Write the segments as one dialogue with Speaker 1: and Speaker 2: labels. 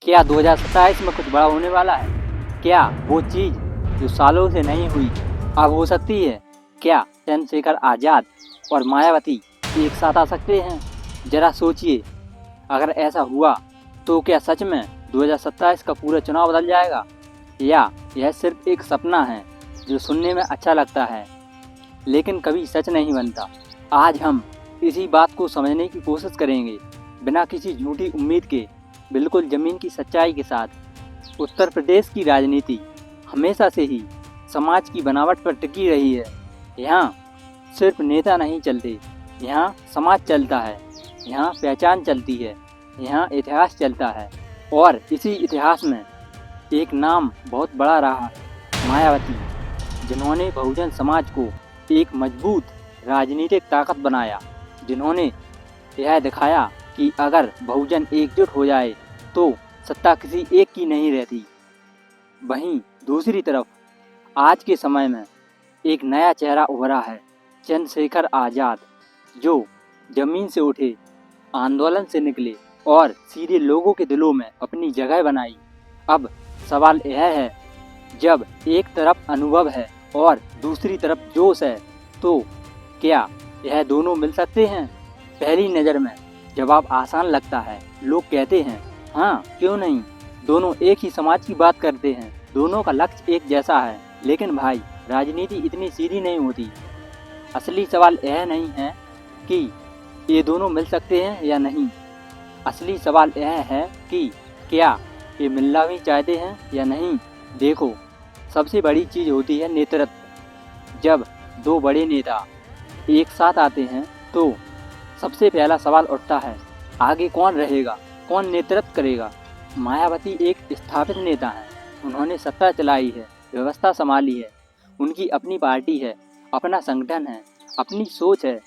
Speaker 1: क्या 2027 में कुछ बड़ा होने वाला है? क्या वो चीज़ जो सालों से नहीं हुई अब हो सकती है? क्या चंद्रशेखर आज़ाद और मायावती एक साथ आ सकते हैं? जरा सोचिए, अगर ऐसा हुआ तो क्या सच में 2027 का पूरा चुनाव बदल जाएगा, या यह सिर्फ एक सपना है जो सुनने में अच्छा लगता है लेकिन कभी सच नहीं बनता। आज हम इसी बात को समझने की कोशिश करेंगे, बिना किसी झूठी उम्मीद के, बिल्कुल ज़मीन की सच्चाई के साथ। उत्तर प्रदेश की राजनीति हमेशा से ही समाज की बनावट पर टिकी रही है। यहाँ सिर्फ नेता नहीं चलते, यहाँ समाज चलता है, यहाँ पहचान चलती है, यहाँ इतिहास चलता है। और इसी इतिहास में एक नाम बहुत बड़ा रहा है, मायावती, जिन्होंने बहुजन समाज को एक मजबूत राजनीतिक ताकत बनाया, जिन्होंने यह दिखाया कि अगर बहुजन एकजुट हो जाए तो सत्ता किसी एक की नहीं रहती। वहीं दूसरी तरफ आज के समय में एक नया चेहरा उभरा है, चंद्रशेखर आज़ाद, जो जमीन से उठे, आंदोलन से निकले और सीधे लोगों के दिलों में अपनी जगह बनाई। अब सवाल यह है, जब एक तरफ अनुभव है और दूसरी तरफ जोश है, तो क्या यह दोनों मिल सकते हैं? पहली नज़र में जवाब आसान लगता है। लोग कहते हैं, हाँ क्यों नहीं, दोनों एक ही समाज की बात करते हैं, दोनों का लक्ष्य एक जैसा है। लेकिन भाई, राजनीति इतनी सीधी नहीं होती। असली सवाल यह नहीं है कि ये दोनों मिल सकते हैं या नहीं। असली सवाल यह है कि क्या ये मिलना भी चाहते हैं या नहीं। देखो, सबसे बड़ी चीज़ होती है नेतृत्व। जब दो बड़े नेता एक साथ आते हैं तो सबसे पहला सवाल उठता है, आगे कौन रहेगा, कौन नेतृत्व करेगा। मायावती एक स्थापित नेता हैं, उन्होंने सत्ता चलाई है, व्यवस्था संभाली है, उनकी अपनी पार्टी है, अपना संगठन है, अपनी सोच है।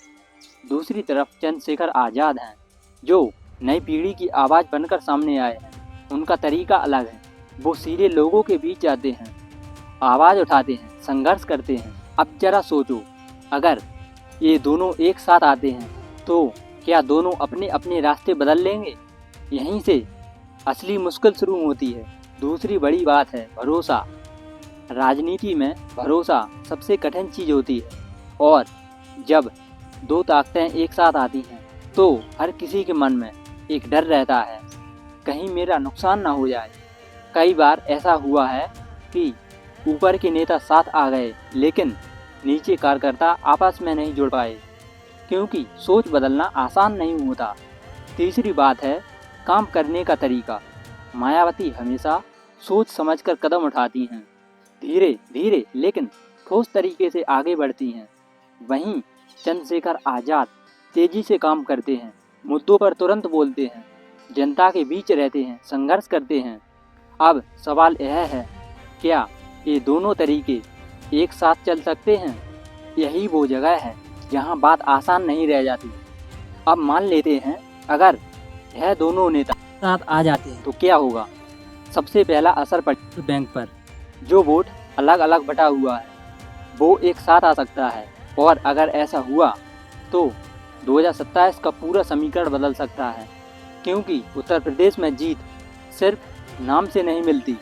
Speaker 1: दूसरी तरफ चंद्रशेखर आज़ाद हैं, जो नई पीढ़ी की आवाज़ बनकर सामने आए हैं। उनका तरीका अलग है, वो सीधे लोगों के बीच जाते हैं, आवाज़ उठाते हैं, संघर्ष करते हैं। अब जरा सोचो, अगर ये दोनों एक साथ आते हैं तो क्या दोनों अपने अपने रास्ते बदल लेंगे? यहीं से असली मुश्किल शुरू होती है। दूसरी बड़ी बात है भरोसा। राजनीति में भरोसा सबसे कठिन चीज़ होती है, और जब दो ताकतें एक साथ आती हैं तो हर किसी के मन में एक डर रहता है, कहीं मेरा नुकसान ना हो जाए। कई बार ऐसा हुआ है कि ऊपर के नेता साथ आ गए, लेकिन नीचे कार्यकर्ता आपस में नहीं जुड़ पाए, क्योंकि सोच बदलना आसान नहीं होता। तीसरी बात है काम करने का तरीका। मायावती हमेशा सोच समझकर कदम उठाती हैं, धीरे धीरे लेकिन ठोस तरीके से आगे बढ़ती हैं। वहीं चंद्रशेखर आज़ाद तेजी से काम करते हैं, मुद्दों पर तुरंत बोलते हैं, जनता के बीच रहते हैं, संघर्ष करते हैं। अब सवाल यह है, क्या ये दोनों तरीके एक साथ चल सकते हैं? यही वो जगह है जहाँ बात आसान नहीं रह जाती। अब मान लेते हैं, अगर यह दोनों नेता साथ आ जाते हैं तो क्या होगा? सबसे पहला असर पड़ेगा बैंक पर। जो वोट अलग अलग बटा हुआ है वो एक साथ आ सकता है, और अगर ऐसा हुआ तो 2027 का पूरा समीकरण बदल सकता है। क्योंकि उत्तर प्रदेश में जीत सिर्फ नाम से नहीं मिलती,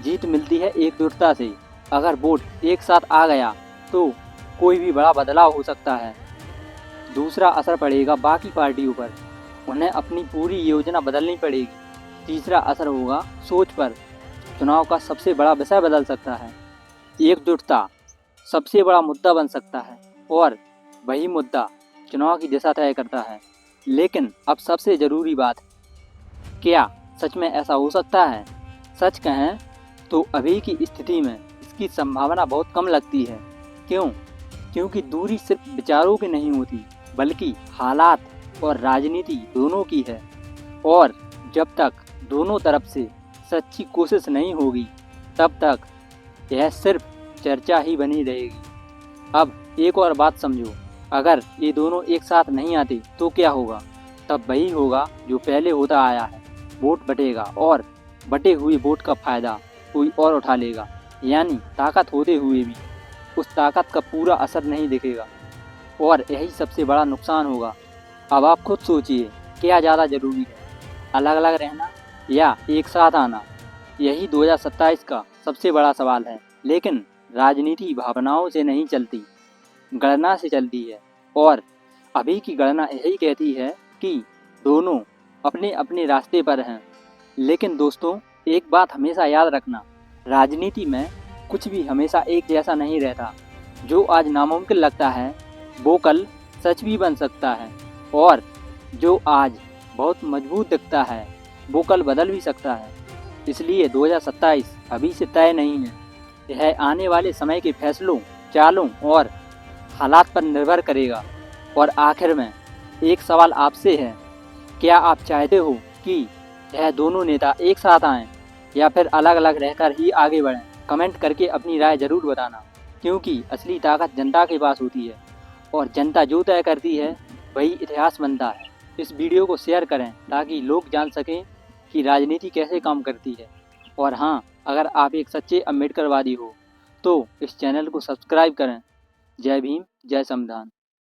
Speaker 1: जीत मिलती है एकजुटता से। अगर वोट एक साथ आ गया तो कोई भी बड़ा बदलाव हो सकता है। दूसरा असर पड़ेगा बाकी पार्टियों पर, उन्हें अपनी पूरी योजना बदलनी पड़ेगी। तीसरा असर होगा सोच पर, चुनाव का सबसे बड़ा विषय बदल सकता है, एकजुटता सबसे बड़ा मुद्दा बन सकता है, और वही मुद्दा चुनाव की दिशा तय करता है। लेकिन अब सबसे ज़रूरी बात, क्या सच में ऐसा हो सकता है? सच कहें तो अभी की स्थिति में इसकी संभावना बहुत कम लगती है। क्यों? क्योंकि दूरी सिर्फ विचारों की नहीं होती, बल्कि हालात और राजनीति दोनों की है। और जब तक दोनों तरफ से सच्ची कोशिश नहीं होगी, तब तक यह सिर्फ चर्चा ही बनी रहेगी। अब एक और बात समझो, अगर ये दोनों एक साथ नहीं आते तो क्या होगा? तब वही होगा जो पहले होता आया है, वोट बटेगा, और बटे हुए वोट का फ़ायदा कोई और उठा लेगा। यानी ताकत होते हुए भी उस ताकत का पूरा असर नहीं दिखेगा, और यही सबसे बड़ा नुकसान होगा। अब आप खुद सोचिए, क्या ज़्यादा ज़रूरी है, अलग अलग रहना या एक साथ आना, यही 2027 का सबसे बड़ा सवाल है। लेकिन राजनीति भावनाओं से नहीं चलती, गणना से चलती है। और अभी की गणना यही कहती है कि दोनों अपने अपने रास्ते पर हैं। लेकिन दोस्तों, एक बात हमेशा याद रखना, राजनीति में कुछ भी हमेशा एक जैसा नहीं रहता। जो आज नामुमकिन लगता है वो कल सच भी बन सकता है, और जो आज बहुत मजबूत दिखता है वो कल बदल भी सकता है। इसलिए 2027 अभी से तय नहीं है, यह आने वाले समय के फैसलों, चालों और हालात पर निर्भर करेगा। और आखिर में एक सवाल आपसे है, क्या आप चाहते हो कि यह दोनों नेता एक साथ आएं या फिर अलग अलग रहकर ही आगे बढ़ें? कमेंट करके अपनी राय ज़रूर बताना, क्योंकि असली ताकत जनता के पास होती है और जनता जो तय करती है वही इतिहास बनता है। इस वीडियो को शेयर करें ताकि लोग जान सकें कि राजनीति कैसे काम करती है। और हाँ, अगर आप एक सच्चे अम्बेडकरवादी हो तो इस चैनल को सब्सक्राइब करें। जय भीम, जय संविधान।